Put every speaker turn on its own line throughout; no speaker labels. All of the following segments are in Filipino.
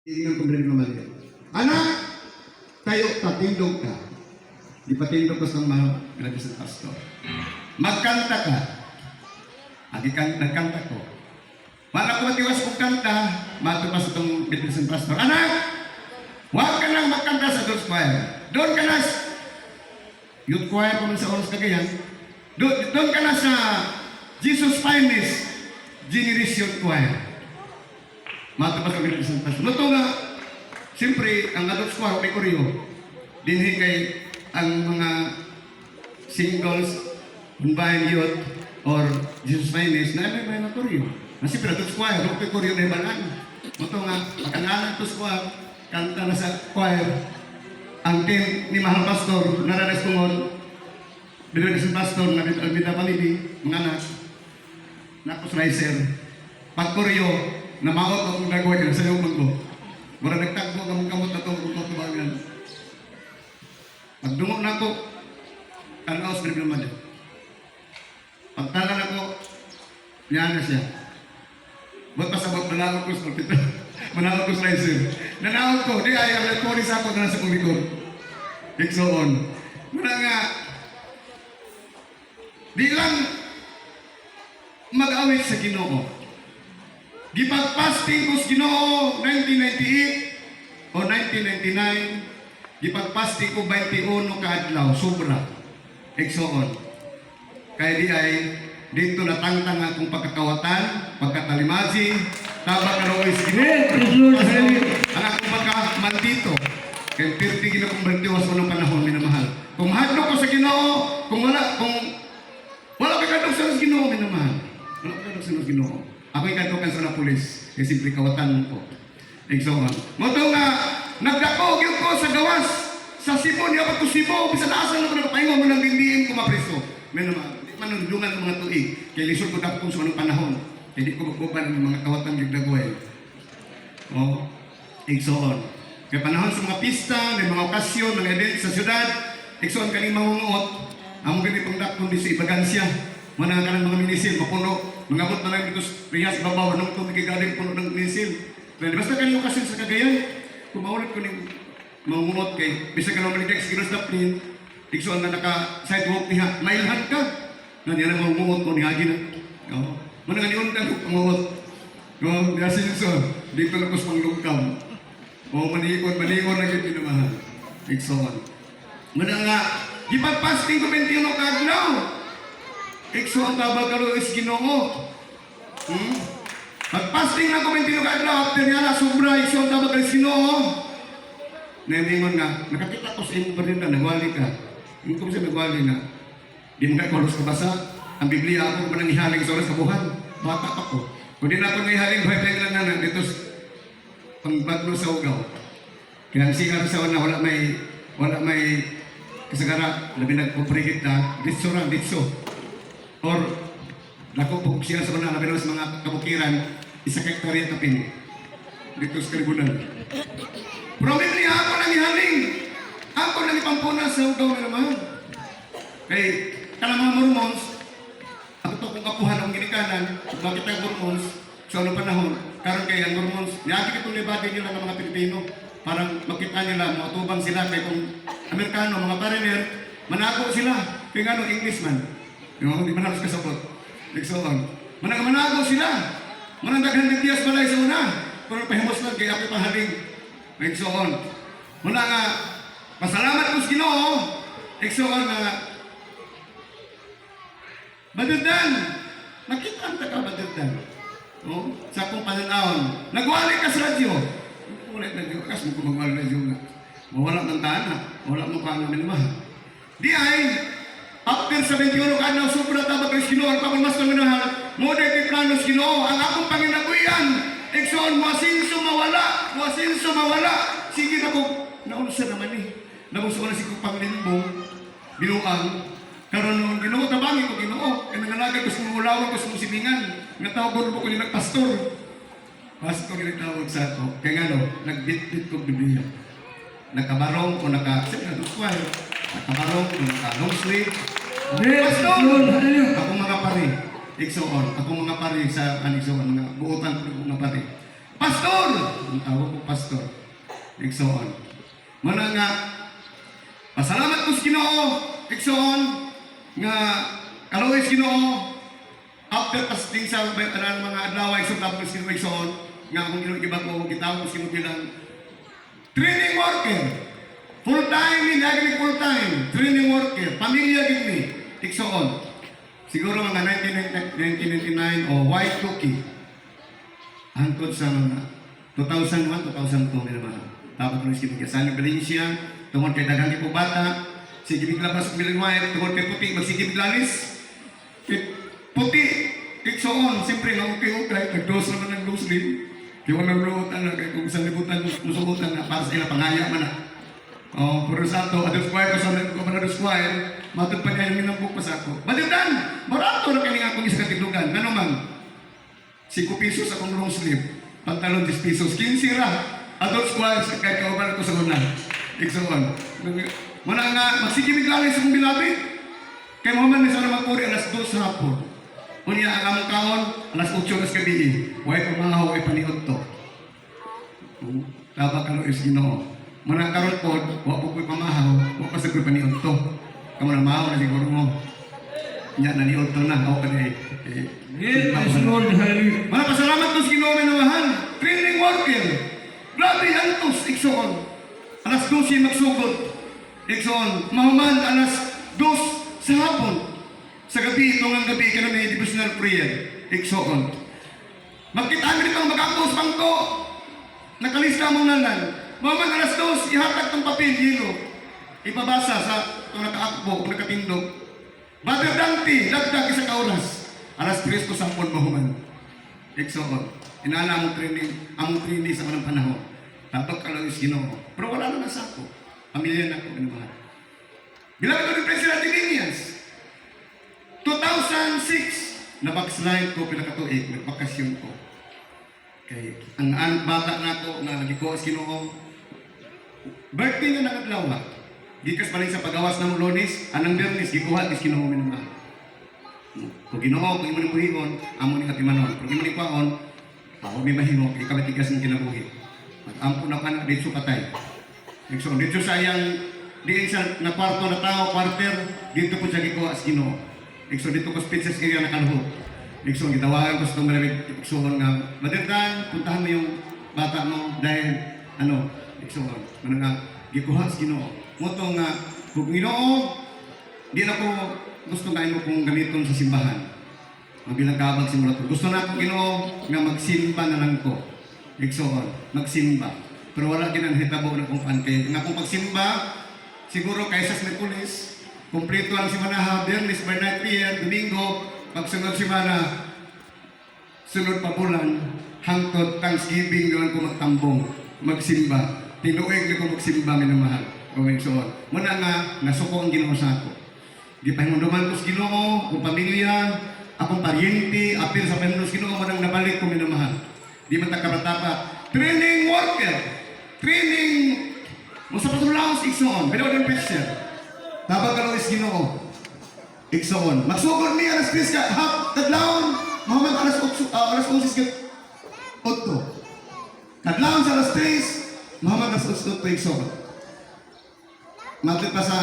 Tingnan ko rin naman yun. Anak, tayo patindog ka. Di patindog ko sa mga pinagkasang pastor. Magkanta ka. Nagkanta ko. Wala ko matiwas kong kanta, matupas itong pinagkasang pastor. Anak, huwag ka nang magkanta sa God's Choir. Doon ka na youth choir pa man sa oras kagayan. Doon ka na sa Jesus Finest Generation Choir. Matapas ang pinagkasang pastor. Luto nga, siyempre, ang adults choir, may koryo. Dinhi kay ang mga singles, combined youth, or Jesus Finest, na may mga koryo. Kasi pero adults choir, may koryo na ibalan. Luto nga, makangalan to choir, kanta na sa choir. Ang team ni Mahal Pastor, naranas tungon, binuwi si Pastor, nabita palibi, mga anak, nakos riser, pagkoryo, na maot akong nagawin ka sa iyong mundo. Mara nagtagpo kamot na itong tutubangan. Pagdungok na ako, kanaos na naman yun. Pagtalan ako, niya na siya. Ba't pasabot, nanawag ko sa pagpita. Manawag ko sa riser. Nanawag ko, di ay, ang nagkuris ako na nasa kumikor. Iksoon. Muna nga, di lang mag-awit sa Ginoo. Gipag-fasting ko sa Ginoo 1998 o 1999, gipag-fasting ko 21 kaadlaw, sobra. Iksoon. Kaya di ay, dito natangtang akong pagkakawatan, pagkatalimazi, tabak na rois Ginoo. Ang akong pagkamandito. Kaya 30 ginakong bantiwas ko ng panahon, minamahal. Kung hadlo ko sa Ginoo, kung wala ka kadok sa Ginoo, minamahal. Wala ka kadok sa Ginoo. Ako'y kadukan sa pulis, kaya simple kawatan ko. Exoan. Moto nga, nagdako, yun ko sa gawas. Sa Cebu, niya pa ko Cebu, bisan asal na ko nakapahingo mo ng dindiin ko mapreso. May naman, di man nandungan ng mga tuig. Kaya lisod ko tapos sa anong panahon. Kaya di ko magbuban ng mga kawatan yung dagway. O, Exoan. Kaya panahon sa mga pista, may mga okasyon, mga event sa syudad, Exoan kaning mangunguot. Ang mga ganitong dakton di sa ibagansya. Manang ka ng mga minisil, mapuno. Mangabot na lang dito riyas, babaw, anong ito nagigaling puno ng minisil. Kaya basta kanyo kasi sa Cagayan, kumaulit ko ng mangungot kay, bisa ka naman nag-dex, ginos na plin, tiksoan na naka-sidewalk niya, mailhan ka. Na niya na mangungot ko, nihagi na. Manang aniundan ko, pangungot. Niyasin so, dito na ko sa panglugkam. Manikon na yung pinamahan. Tiksoan. Manang nga, ipag-fasting ko 21 kadlaw. Ikso ang tabag karo is Ginoo. Pag-fasting na ko 21 kadlaw, after niya na sobra, ikso ang tabag karo is Ginoo. Naningon nga, nakakita ko sa iyong parinda, nagwali ka. Yung kung siya nagwali na, di mo ka kulos kabasa, ang Biblia ako manang ihaling sa oras kabuhan. Bata pa ko. Kung di na ako naihaling, buhay lang na dito pangbagno sa ugaw. Kaya ang sigar sa una, wala may kasagara, labi nagpuprigit na, ditso. Or, dako po siya sa mga labi sa mga kabukiran, isa kay karya tapin. Dito sa kalibunan. Problem niya ako nang ihaling. Ako nang ipampuna sa ugaw na naman. Kay, kalang mga Mormons, ako to kung kapuhan ang ginikanan, bakit ang Mormons, sa anong panahon, karon kay ang Mormons, niyagi itong libati nila ng mga Pilipino, parang makita nila, mga tubang sila, kay kung Amerikano, mga foreigner, manako sila, kaya nga no, Englishman. Yung di manalos kasabot. Nagsoon. Manago sila. Manandaghan ng tiyas balay sa una. Pero pahimos lang kaya ako'y pahaling. Nagsoon. Muna nga, pasalamat ko sa Ginoo. Nagsoon nga, Badurdan. Nakita ka Badurdan. Sa akong pananaon. Nagwali ka sa radyo. Ulit na radyo. Kas mo kung magwali radyo nga. Mawala ng tana. Wala mo ka namin naman. Di ay, after sa 21 kadlaw, sobra tabag kay Ginoo, ang pagmas ng minahal, mo dahil plano sa Ginoo, ang akong panginabuyan, Exxon, muasinso mawala. Sige na ko, naunsa naman eh. Nabuso na si kong panglimbong, binuang, karon nung Ginoo, tabangin ko Ginoo, kaya nanganagad ko sa mga ulawan ko sa mga silingan, natawag ko ko yung nagpastor. Pastor yung nagtawag sa ako, kaya nga no, nagbit-bit ko Biblia. Nakabarong o nakabarong o naka-long sleeve. Pastor! Ako mga pari, Iksoon, ako mga pari sa Iksoon, mga buutan ko mga pari. Pastor! Ang tawag ko pastor. Igsoon. Muna nga, pasalamat ko sa Ginoo, igsoon, nga kalaway sa Ginoo, after fasting sa mga adlaw, igsoon, tapos sa Ginoo, igsoon, nga akong Ginoo iba ko, kitawag ko sa Ginoo bilang training worker. Full-time, hindi full-time. Training worker. Pamilya din ni. Igsoon. Siguro mga 1999 o Y2K. Hangtod sa mga 2001, 2002 naman. Tapos kung iskibig-asan ng Valencia, tungkol kay dagang po bata, sigibig labas ng Milan tungkol kay puti, magsigibig lalis. Puti, iksoon, siyempre na okay, nag-dos naman ng dos din. Kaya walang lutan na, kung isang libutan, nusubutan na, para sa ila, pangaya man na. Puro santo, adult choir ko sa adult choir, matod pa niya yung minambuk pa sa ako. Balitan, marato na kaning akong isa katidlugan. Ano man? 5 pesos akong long sleeve, pantalon 10 pesos, 15 ra. Adult choir, kahit kauban ko sa unan. Iksoon. Muna nga, magsigimig lang sa kong bilabit. Kaya mo man, sana magpuri alas 2 sa hapon. Unya ang among kaon, alas 8 nas gabi. Huwag pamahaw, ay paniod to. Tabak ka is Ginoo. Muna karon po, huwag po ko'y pamahaw, huwag pa sa ko'y paniod to. Kamu na mahaw na siguro mo. Nya naniod to na, ako ka na
Yes, Lord, hallelujah.
Mga pasalamat ko sa Ginoo minuhan. Training worker. Grabe antos, iksoon. Alas 12 magsugod. Iksoon. Mahuman alas 2 sa hapon. Sa gabi, itong ang gabi, ka na may devotional prayer. Iksoon. Magkita kami dito ang mag-apos bangko. Nakalista mong nalan. Mahuman alas 2, ihatag tong papel, hilo. Ipabasa sa itong nakaakbo, nakatindog. Brother Dante, dagdag isa ka oras. Alas 3 ko sa hapon mahuman. Iksoon. Inala among training sa kanang panahon. Tapos ka lang is Ginoo. Pero wala naman sa ako. Pamilya na ako, inumahan. Bilang ito ni President Tignias, 2006, nabackslide ko, pinakatuig, nagbakasyon ko. Okay. Ang bata na ako, na nagiko as Ginoo, birthday nga nakadlawa. Gikas pa rin sa pagawas ng Lunes, anang Bernes, gikuha is Ginoo minumah. Kung Ginoo, kung imo ni buhigon, amo ni katimanon. Kung imo ni kwaon, ako may mahimo, ikaw matigas ng kinabuhi. Mag-ampo na ka na, dito patay. So, dito sayang, diin sa na kwarto na tao, quarter, dito po siya gikuha as Ginoo. So, dito ko speeches area na kalho. So, gitawagan ko sa itong malamig. So, nga, madirdan, puntahan mo yung bata mo dahil, so, nga, gikuha as Ginoo. Moto nga, kung Ginoo, di na ko gusto kain mo kung gamiton sa simbahan. Mabilang kabag simula ko. Gusto na ako Ginoo nga magsimba na lang ko. Igsoon, magsimba. Pero wala din ang hitabo na kung kay nga kung pagsimba, siguro kaysa sa Mikulis, kumpleto ang simana, Bernis, Bernard Pier, Domingo, pagsunod simana, sunod pa bulan, hangtod Thanksgiving doon ko magtambong, magsimba. Tinuig na ko magsimba, minamahal. O igsoon. Muna nga, nasuko ang Ginoo sa ako. Gipahimunduman ko sa Ginoo, kung pamilya, akong paryente, apil sa pahimunduman sa Ginoo, manang nabalik ko minamahal. Di man tagkapat-tapat. Training worker. Training. Musa patulaos, igsoon. Pero din picture. Tabag ka is Ginoo. Igsoon. Magsugod ni alas 3 ka. Hap, kadlaon. Mahamag alas 11 ka. 8. Kadlaon sa alas 3. Mahamag alas 8 igsoon. Matlit pa sa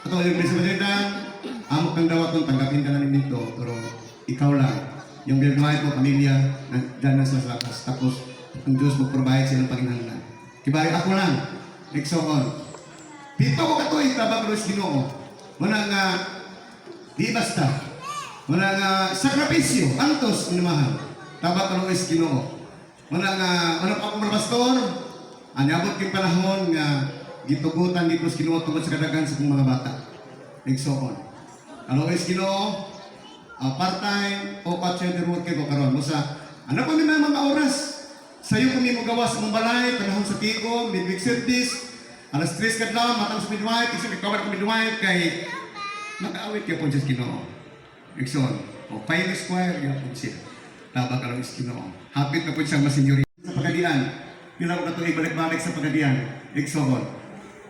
ato yung Blessed Madridan. Amok kang dawaton, tanggapin ka na nito. Pero ikaw lang. Yung birthright mo, pamilya, dyan na sa lakas. Tapos, ang Diyos mag-provide sa ilang paginahanglan. Kibari ako lang, Exoon. Dito ko katuig, tabag Luis Ginoo. Muna nga, di basta. Muna nga, sakripisyo, antos, minamahal. Tabag Luis Ginoo. Muna nga, ano pa akong pastor? Anyabot yung panahon nga, gitugutan dito sa Ginoo tungkol sa kadagan sa kong mga bata. Exoon. Luis Ginoo, part-time o part-time worker ko karon mo sa ano pa may mga oras sayo kami mo gawas mong balay panahon sa tiko midweek service alas 3 kadlaw matang sa midwife isip ikaw ko midwife kay mag-awit ka po sa Ginoo. Exxon o fine square ya po siya tabak ka lang is Ginoo hapit na po siyang masenyorita sa pagadian pila ko katuig balik-balik sa pagadian. Exxon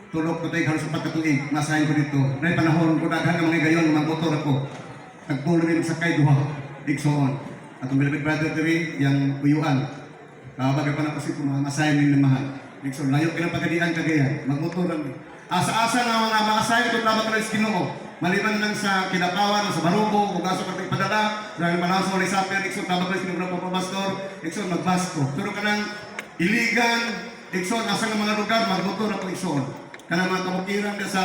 tulog ko tayo halos 4 katuig masahin ko dito na panahon ko daghan ng mga gayon mga motor ako nagpulo rin sa kay duha. Igsoon. Atong bilabid brother diri yang uyuan. Baga pa na kasi kung mga assignment na mahal. So, layo pinapagadian kagayan. Magmotoran. Asa-asa na mga assignment kung labang ka ng Ginoo. Maliban lang sa Kidapawan, sa Barubo, kung aso ka padala, dahil malaso ulit sa atin, Ikson, tabag lang sinubra pa pastor, Ikson, magbasto. Pero ka ng iligan, Ikson, asa ng mga lugar, magmotor ako, Ikson. Kanang mga kamukiran ka sa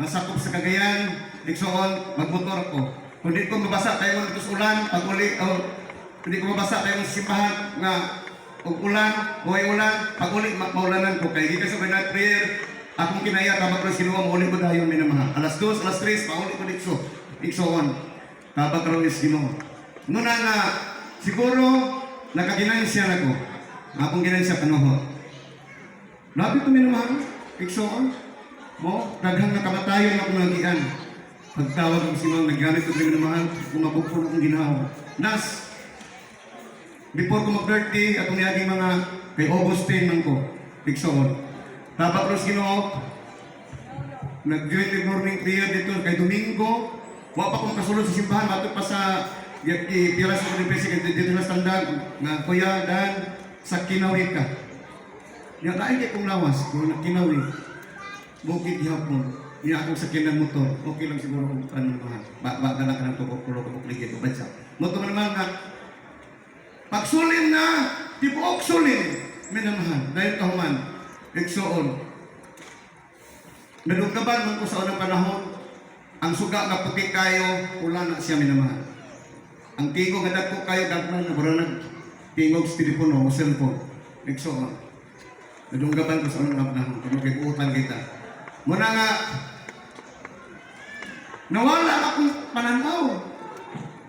sakop sa Cagayan, Ikson, magmotor ako. Kung di ko mabasa, tayo mo nito sa ulan, pag uli, hindi ko mabasa, tayo mo sa simbahan, nga, kung ulan, buhay ulan, pag uli, maulanan ko. Kaya hindi ka sa night prayer, akong kinaya, tabak rin sinuwa, mauli ko dahil yung minamahal. Alas 2, alas 3, pauli ko dito. Iksoon. Tabak rin sinuwa. Muna nga, siguro, nakaginansya na ko. Akong ginansya, kanoho. Labi ko minamahal. Iksoon. Mo, daghang nakamatayon ako nagian. Pagtawag ko sinong, naggamit ko minamahal, kumabukpon akong ginawa. Nas, before ko mag-birthday, atong niyaging mga kay Augustine man ko. Iksoon. Tapos Ginoo, nag-great morning prayer dito kay Domingo. Wa pa kong kasulod sa simbahan, mato pa sa piras ko ni President dito na standard nga kuya dan sa Kinawi ka. Yang lain kay kong lawas, kung Kinawi. Bukid hapon. Niya akong sakyan ng motor. Okay lang siguro kung ano naman. Baga lang ka ng tukok-tulok kung ligid o bansa. Moto naman nga, pagsulin na, tibuok sulin. Minamahal, dahil kahuman. Iksoon. Nadugkaban man ko sa unang panahon, ang suga nga puti kayo, wala na siya minamahal. Ang tingog nga dagko kayo, dagman na baranag tingog sa telepono o cellphone. Iksoon. Nadugkaban ko sa unang panahon, kung magkipuutan kita. Muna nga, nawala akong pananaw.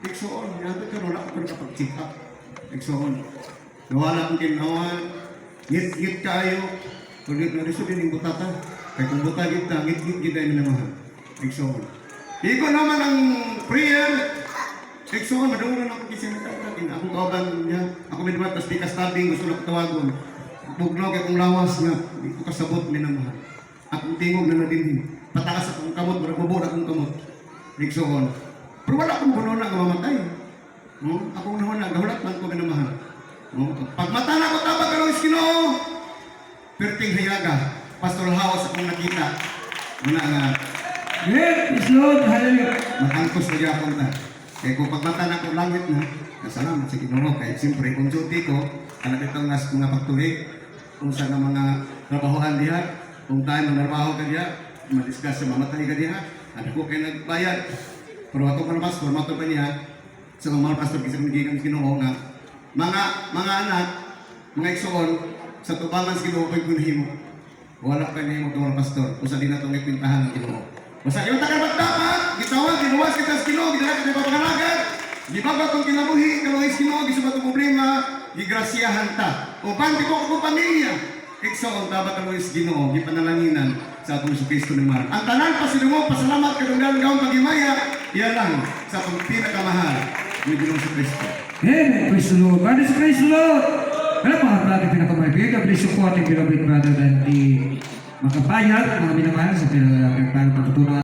Iksoon. Yato ka, wala akong kapag-check up. Iksoon. Nawala akong kinawan. Ngit-ngit kayo. Kulit na riso din yung butata. Kaya kung buta kita, ngit-ngit kita yung minamahal. Iksoon. Iko naman ang prayer. Iksoon, madungan ako kising matatakin. Ako kawagan niya. Ako may dumat, tas di kastabing, gusto na katawagon. Bugnog akong lawas nga. Hindi ko kasabot minamahal. Akong tingog na nadinhin. Patakas akong kamot, marabubod akong kamot. Iksoon. Pero wala akong buno na mamatay. Akong naman na, gahulat man ko minamahal. Pag mata na ko tabag ka ng Ginoo, perting hayaga, pastoral house akong nakita. Muna nga,
Praise Lord, hallelujah.
matangkos na gyapon ta. Kaya kung pagmata na ko langit na, salamat sa Ginoo. Kaya siyempre, kung duty ko, anak itong mga pagtuloy, kung sa mga trabahoan diha, kung tayo manarbaho ka diha, madiscuss sa mamatay ka diha, ano ko kayo nagbayad. Pero ato pa na pastor, mato pa niya, sa mga pastor, kasi nagigigan sa Ginoo nga, mga anak, mga iksoon, sa tubangan sa Ginoo, ko'y kunhimo. Wala ka niya yung mga pastor, kung sa di na itong nagpintahan ng Ginoo. Basta yung takal magdapat, gitawag, ginuwas kita sa Ginoo, gidala kita papangalagan, gibaga kong kinabuhi, kaluhi sa Ginoo, gisubat ang problema, gigrasyahan ta. O bandi ko ako pamilya. Iksoon, dapat kaluhi sa Ginoo, gipanalanginan sa atong Kristo ng mahal. Ang tanan pa sinungo, pasalamat kadunggan gawang pagimaya, yan lang sa atong pinakamahal ni Ginoo sa Kristo.
Amen. Praise the Lord. Praise the Lord. Alam mga natin pinakamaibig, please support yung beloved brother and the makapayag, mga minamahal sa pinagpapatutunan.